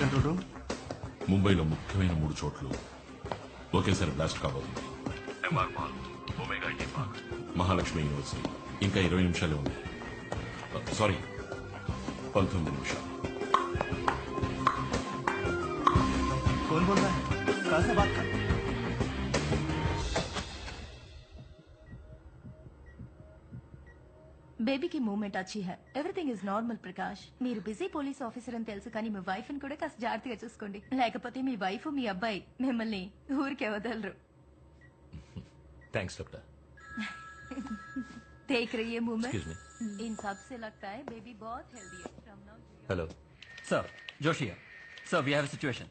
Control room. ముంబైలో ముఖ్యమైన 3 చోట్లు ఒకేసారి బ్లాస్ట్ కాబోతుంది. MR mall, Omega IT park, Mahalakshmi university. ఇంకా 20 నిమిషాలే ఉంది. సారీ, 19 నిమిషాలు. कौन बोल रहा है? कहां से बात कर? బేబీకి మూమెంట్ అచ్చి high. Everything is normal Prakash. మీరు బిజీ పోలీస్ ఆఫీసర్ అని తెలుసు, కానీ మీ వైఫ్ ని కూడా కాస్త జాగ్రత్తగా చూసుకోండి. లేకపోతే మీ వైఫ్ మీ అబ్బాయి మిమ్మల్ని ఊరికే వదలరు. Thanks doctor. देख रही है मूवमेंट. Excuse me. इन सब से लगता है बेबी बहुत हेल्दी है. From now hello sir Joshi sir we have situation.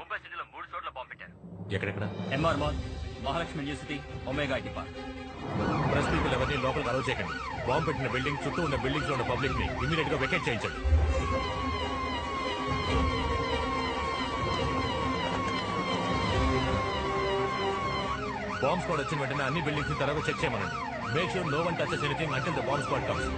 Mumbai సిటీలో 3 చోట్ల బాంబు పెట్టారు. ఎక్కడెక్కడ? MR mall, Mahalakshmi university, Omega IT park. Press people ఎవరిని లోపలికి అలౌ చేయకండి. బాంబు పెట్టిన బిల్డింగ్ చుట్టూ ఉన్న బిల్డింగ్స్ లో ఉన్న పబ్లిక్ ని ఇమీడియట్ గా వెకేట్ చేయించండి. బాంబ్ స్క్వాడ్ వచ్చిన వెంటనే అన్ని బిల్డింగ్స్ ని త్వరగా చెక్ చేయమనండి. Make sure no one touches anything until the bomb squad comes.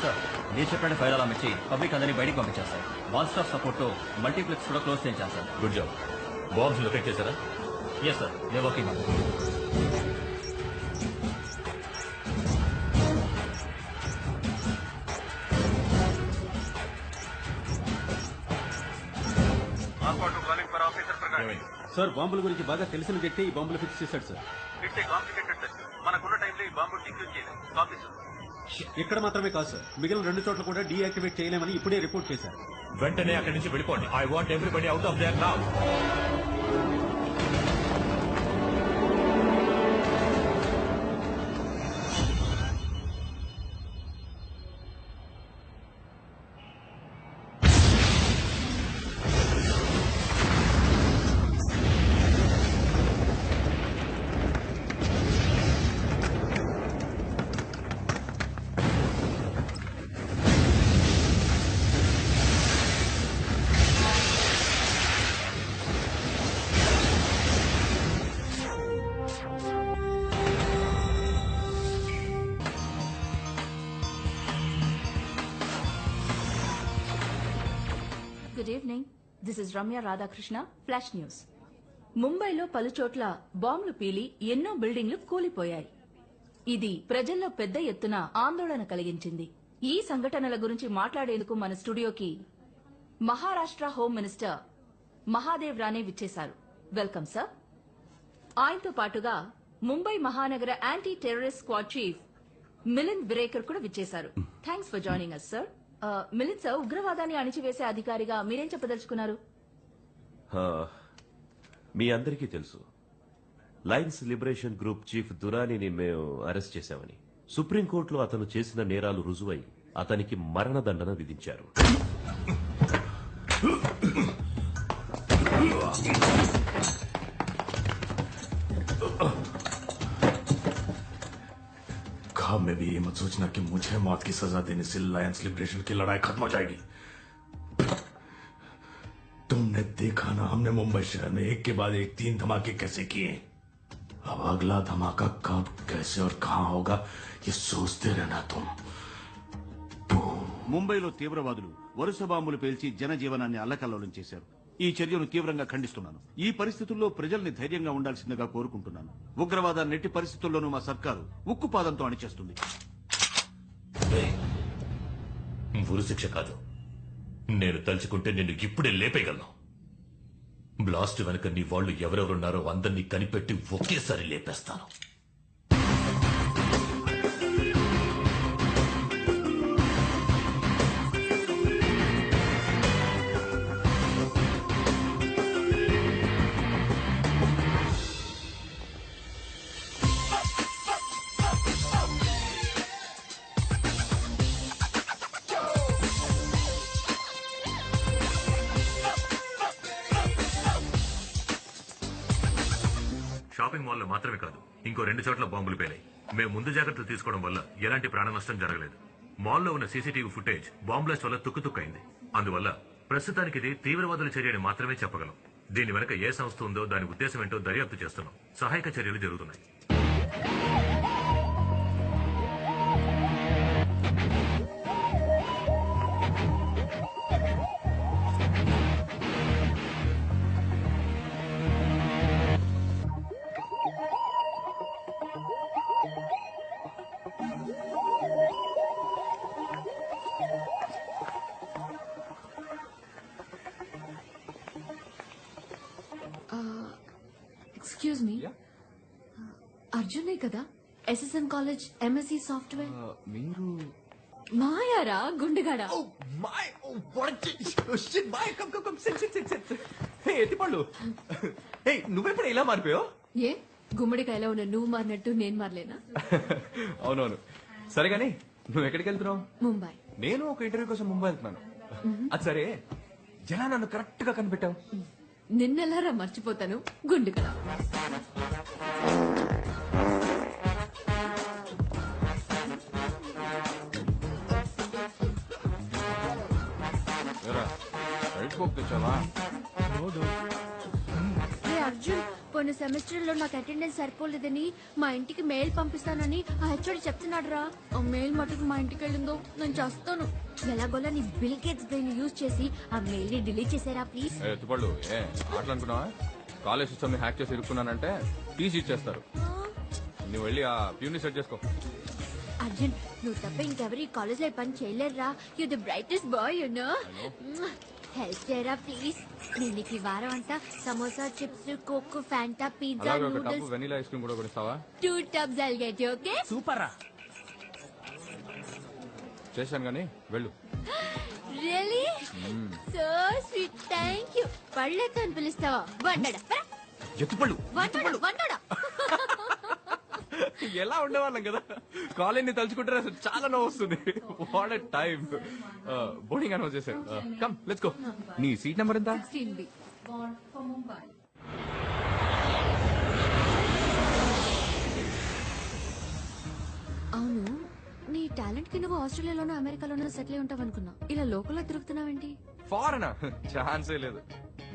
Sir మీరు చెప్పిన ఫైర్ అలాం ఇచ్చి పబ్లిక్ అందరినీ బయటికి పంపించారు సార్. వన్ స్టాప్ సపోర్ట్ తో మల్టీప్లెక్స్ కూడా క్లోజ్ చేయించాను sir. Good job. Bombs locate చేశారా? Yes sir, they working. Sir బాంబుల గురించి బాగా తెలిసిన వ్యక్తి ఈ బాంబులు ఫిక్స్ చేశాడు సార్. ఇక్కడ మాత్రమే కాదు సార్, మిగిలిన 2 చోట్ల కూడా డీయాక్టివేట్ చేయలేమని ఇప్పుడే రిపోర్ట్ చేశారు. వెంటనే అక్కడి నుంచి వెళ్ళిపోండి. I want everybody out of their now. Good evening. This is Ramya Radhakrishna, flash news. ముంబైలో పలుచోట్ల బాంబులు పీలి ఎన్నో బిల్డింగ్లు కూలిపోయాయి. ఇది ప్రజల్లో పెద్ద ఎత్తున ఆందోళన కలిగించింది. ఈ సంఘటనల గురించి మాట్లాడేందుకు మన స్టూడియోకి మహారాష్ట్ర హోమ్ మినిస్టర్ మహాదేవ్ రానే విచ్చేశారు. Welcome sir. ఆయనతో పాటుగా ముంబై మహానగర anti terrorist squad chief Milind Virekar కూడా విచ్చేశారు. Thanks for joining us sir. Milind sir, ఉగ్రవాదాన్ని అణిచివేసే అధికారిగా మీరేం చెప్పదలుచుకున్నారు? మీ అందరికీ తెలుసు, లయన్స్ లిబరేషన్ గ్రూప్ చీఫ్ దురానీని మేము అరెస్ట్ చేశామని. సుప్రీంకోర్టులో అతను చేసిన నేరాలు రుజువై అతనికి మరణదండన విధించారు. ख्वाब में भी ये मत सोचना कि मुझे मौत की सजा देने से लायंस लिबरेशन की लड़ाई खत्म हो जाएगी। तुमने देखा ना, हमने मुंबई शहर में एक के बाद एक 3 धमाके कैसे किए। अब अगला धमाका कब, कैसे और कहां होगा, ये सोचते रहना तुम। ముంబైలో తీవ్రవాదులు వరుస బాంబులు పేల్చి జనజీవనాన్ని అల్లకల్లోలం చేశారు. ఈ చర్యను తీవ్రంగా ఖండిస్తున్నాను. ఈ పరిస్థితుల్లో ప్రజల్ని ధైర్యంగా ఉండాల్సిందిగా కోరుకుంటున్నాను. ఉగ్రవాదాన్ని ఎట్టి పరిస్థితుల్లోనూ మా సర్కారు ఉక్కుపాదంతో అణిచేస్తుంది. ఉరి శిక్ష కాదు, నేను తలుచుకుంటే నిన్ను ఇప్పుడే లేపేయగలను. బ్లాస్ట్ వెనక నీ వాళ్ళు ఎవరెవరున్నారో అందరినీ కనిపెట్టి ఒకేసారి లేపేస్తాను. షాపింగ్ మాల్లో మాత్రమే కాదు, ఇంకో 2 చోట్ల బాంబులు పేలాయి. మేము ముందు జాగ్రత్తలు తీసుకోవడం వల్ల ఎలాంటి ప్రాణ నష్టం జరగలేదు. మాల్లో ఉన్న సీసీటీవీ ఫుటేజ్ బాంబ్ బ్లాస్ట్ వల్ల తుక్కుతుక్కైంది. అందువల్ల ప్రస్తుతానికి ఇది తీవ్రవాదుల చర్య అని మాత్రమే చెప్పగలం. దీని వెనక ఏ సంస్థ ఉందో దాని ఉద్దేశం ఏంటో దర్యాప్తు చేస్తున్నాం. సహాయక చర్యలు జరుగుతున్నాయి. ఎక్స్క్యూజ్ మీ, అర్జునే కదా ఎస్ఎస్ఎం కాలేజ్ ఎంఎస్సి సాఫ్ట్వేర్? మీరు మాయారా గుండెగాడా? ఎత్తిపళ్ళు నువ్వెప్పుడు ఇలా మారిపోయావు? ఏ గుమ్మడికాయలో ఉన్న నువ్వు మారినట్టు నేను మారలేనా? అవునవును, సరే గాని నువ్వు ఎక్కడికి వెళ్తున్నావు? ముంబై. నేను ఒక ఇంటర్వ్యూ కోసం ముంబై వెళ్తున్నాను. అది సరే, ఎలా నన్ను కరెక్ట్ గా కనిపెట్టావు? నిన్నెలారా మర్చిపోతాను గుండెగడ. అర్జున్, పోయిన సెమిస్టర్ లో నాకు అటెండెన్స్ సరిపోలేదని మా ఇంటికి మెయిల్ పంపిస్తానని ఆ హెచ్ఓడి చెప్తున్నాడు రా. ఆ మెయిల్ మటుకు మా ఇంటికి వెళ్ళిందో నేను చేస్తాను. ఎలాగోలా నీ బిల్ గేట్స్ బ్రెయిన్ యూజ్ చేసి ఆ మెయిల్ ని డిలీట్ చేసారా ప్లీజ్. ఎత్తుపళ్ళు ఏ మాట్లాడుకున్నావా? కాలేజ్ సిస్టమ్ ని హ్యాక్ చేసి ఇరుక్కున్నానంటే టీసీ ఇచ్చేస్తారు. నువ్వు వెళ్ళి ఆ ప్యూని సెట్ చేసుకో. అర్జున్, నువ్వు తప్ప ఇంకెవరు ఈ కాలేజ్ లో పని చేయలేరురా. You the brightest boy you know. Help చేయరా ప్లీజ్. నేను నీకు ఈ వారం అంతా samosa, chips, Coke, Fanta, pizza, అలాగే ఒక tub noodles, vanilla ice cream కూడా కొనిస్తావా? 2 tubs I'll get you, okay? Super రా. చేశాను గానీ వెళ్ళు. Really? So sweet. Thank you. పళ్ళెత్తు అని పిలుస్తావా? వండడా ఎత్తుపళ్ళు వండడా. ఎలా ఉండేవాళ్ళం కదా, కాలేజ్ ని తలుచుకుంటే అసలు చాలా నవ్వు వస్తుంది. What a time. Boarding announce చేశారు. Come let's go. నీ సీట్ నెంబర్ ఎంత? 16B. Born for Mumbai. అవును, నీ టాలెంట్ కి నువ్వు ఆస్ట్రేలియాలోనో అమెరికాలోనో సెటిల్ అయి ఉంటావు అనుకున్నా. ఇలా లోకల్లో తిరుగుతున్నావేంటి? ఫారెనా? ఛాన్సే లేదు.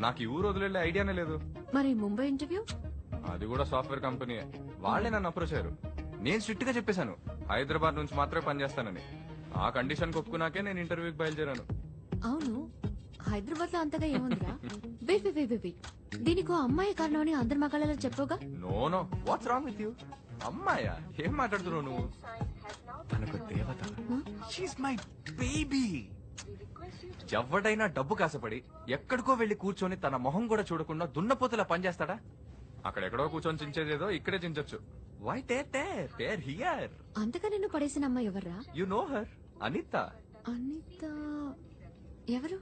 నాకు ఈ ఊరు వదిలే ఐడియానే లేదు. మరి ముంబై ఇంటర్వ్యూ? అది కూడా సాఫ్ట్వేర్ కంపెనీ. వాళ్ళే నన్ను అప్రోచ్ అయ్యారు. నేను స్ట్రిక్ట్ గా చెప్పేశాను హైదరాబాద్ నుంచి మాత్రమే పనిచేస్తానని. ఆ కండిషన్ ఒప్పుకున్నాకే నేను ఇంటర్వ్యూకి బయలుదేరాను. అవును, హైదరాబాద్ లో అంతగా ఏముందిరా? వెయిట్, దీనికి ఓ అమ్మాయి కారణం అని అందరి మగాళ్ళలో చెప్పవుగా? No what's wrong with you? అమ్మాయా? ఏం మాట్లాడుతున్నావు నువ్వు? తనకు దేవత. She's my baby. ఎవడైనా డబ్బు కాసపడి ఎక్కడికో వెళ్లి కూర్చొని తన మొహం కూడా చూడకుండా దున్నపోతలా పనిచేస్తాడా? అక్కడెక్కడో కూర్చొని చించేదేదో ఇక్కడే చించొచ్చు. Why tear here. అంతగా నిన్ను పడేసిన అమ్మాయి ఎవర్రా? You know her, Anitha. Anitha ఎవరు?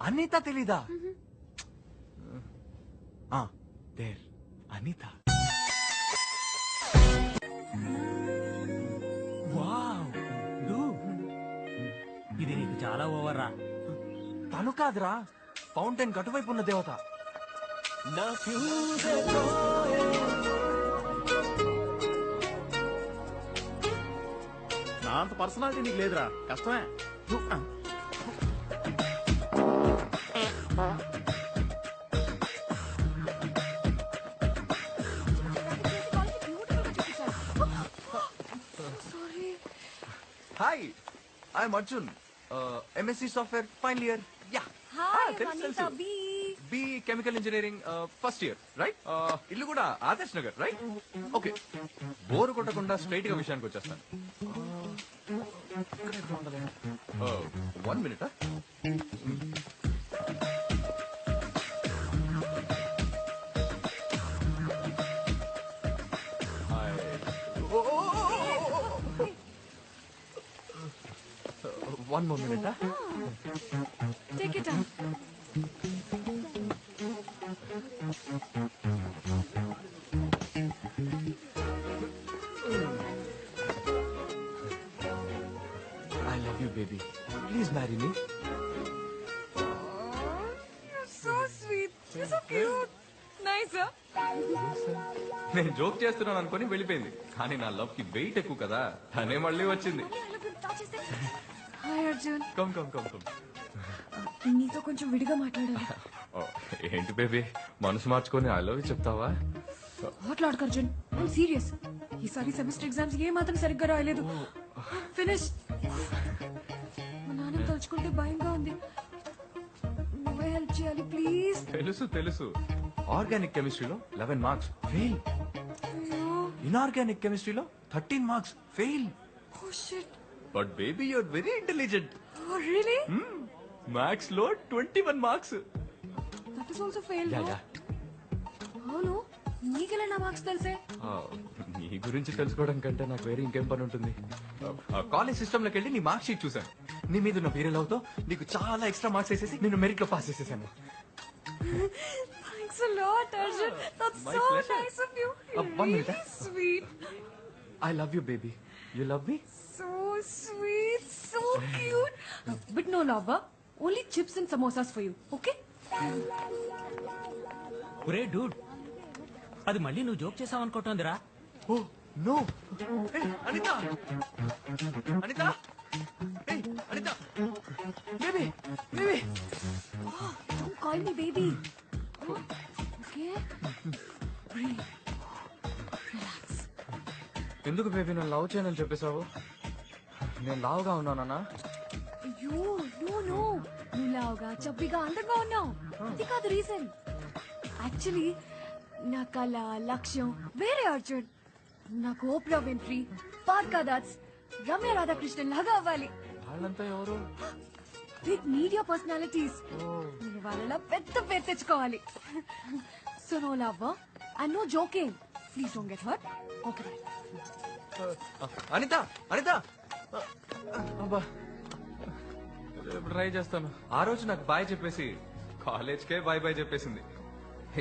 అనిత తెలీదా? దేర్ అనిత. వావ్, ఇది నీకు చాలా ఓవర్ రా. తను కాదురా, ఫౌంటైన్ కటువైపు ఉన్న దేవత. నా అంత పర్సనాలిటీ నీకు లేదురా, కష్టమే. Hi, I'm Arjun, MSc software final year. Ya, తెలుసు. B chemical engineering first year, right? ఇల్లు కూడా Adarsh Nagar, right? Okay, bore కొట్టకుండా స్ట్రైట్ గా విషయానికి వచ్చేస్తాను. 1 minute. One more minute. Take it up. I love you, baby. Please marry me. You're so sweet. You're so cute. Nice, huh? నేను joke చేస్తున్నాను అనుకుని వెళ్ళిపోయింది. కానీ నా లవ్ కి వెయిట్ ఎక్కువ కదా, తనే మళ్ళీ వచ్చింది. హాయ్ అర్జున్. కమ్ నీతో కొంచెం విడిగా మాట్లాడాలి. ఓ, ఏంటి బేబీ మనసు మార్చుకొని ఐ లవ్ యూ చెప్తావా? మాట్లాడు అర్జున్ ఐమ్ సీరియస్. ఈసారి సెమిస్టర్ ఎగ్జామ్స్ ఏ మాత్రం సరిగ్గా రాయలేదు. ఫినిష్. మా నాన్న తలుచుకుంటే భయంగా ఉంది. నువ్వే హెల్ప్ చేయాలి ప్లీజ్. తెలుసు ఆర్గానిక్ కెమిస్ట్రీలో 11 మార్క్స్ ఫెయిల్, ఇన్ఆర్గానిక్ కెమిస్ట్రీలో 13 marks fail. Oh shit. But baby you're very intelligent. Oh really? Maths లో 21 marks. That is also fail. Yeah అవును నీకెలా నా మార్క్స్ తెలిసే? నీ గురించి తెలుసుకోవడం కంటే నాకు వేరే ఇంకేం పని ఉంటుంది. కాలేజ్ సిస్టమ్ లోకి వెళ్ళి నీ మార్క్ షీట్ చూసాను. నీ మీద ఉన్న వేరే లవ్ తో నీకు చాలా ఎక్స్ట్రా మార్క్స్ వేసేసి నేను మెరిట్ లో పాస్ చేసేసాను. Thanks a lot, Arjun. That's My so pleasure. nice of you. One minute, Really sweet. I love you baby. You love me? So sweet, so cute. But no love, huh? Only chips and samosas for you, okay? ఒరే dude, అది మళ్ళీ నువ్వు joke చేసావు అనుకుంటోందిరా. Oh no. Anitha Anitha Anitha baby baby. Don't call me baby. Okay? Breathe. Relax. ఎందుకు baby నన్ను love చేయనని చెప్పేశావు? నేను లావుగా ఉన్నానా? అయ్యో నో నువ్వు లావుగా చబ్బిగా అందంగా ఉన్నావు. అది కాదు రీజన్. యాక్చువల్లీ నా కళ లక్ష్యం వేరే అర్జున్. నాకు ఓప్రా విన్ఫ్రీ, పార్కా దాట్స్, రమ్య రాధాకృష్ణన్ లాగా అవ్వాలి. వాళ్ళంతా ఎవరు? Big media personalities. నేను వాళ్ళలా పెద్ద పేరు తెచ్చుకోవాలి. So no love and no joking. Please don't get hurt. Okay Anitha Anitha అబ్బా రేపు ట్రై చేస్తాను. ఆ రోజు నాకు బాయ్ చెప్పేసి కాలేజ్కే బాయ్ బాయ్ చెప్పేసింది.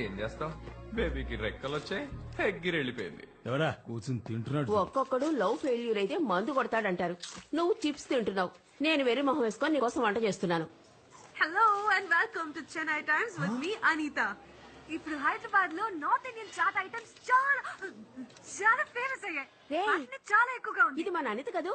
ఏం చేస్తాం, బేబీకి రెక్కలు వచ్చాయి, ఎగ్గిరి వెళ్ళిపోయింది. ఎవరా కూర్చుని తింటున్నాడు? ఒక్కొక్కడు లవ్ ఫెయిల్యూర్ అయితే మందు కొడతాడంటారు. నువ్వు చిప్స్ తింటున్నావు, నేను వెర్రి మొహం వేసుకొని నీకోసం వంట చేస్తున్నాను. Hello and welcome to Chennai times with me Anitha. ఇప్పుడు హైదరాబాద్ లో నార్త్ ఇండియన్ చాట్ ఐటమ్స్ చాలా చాలా ఫేమస్ అయ్యాయి. రేయ్, వాటిని చాలా ఎక్కువగా ఉంది. ఇది మన అనిత కదూ?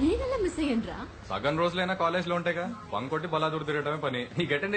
నేనెలా మిస్ అయ్యాను రా? సగం రోజులైనా కాలేజ్ లో ఉంటాయిగా, బంకొట్టి బలాదూరు తిరగడమే పని. నీకు అటెండ్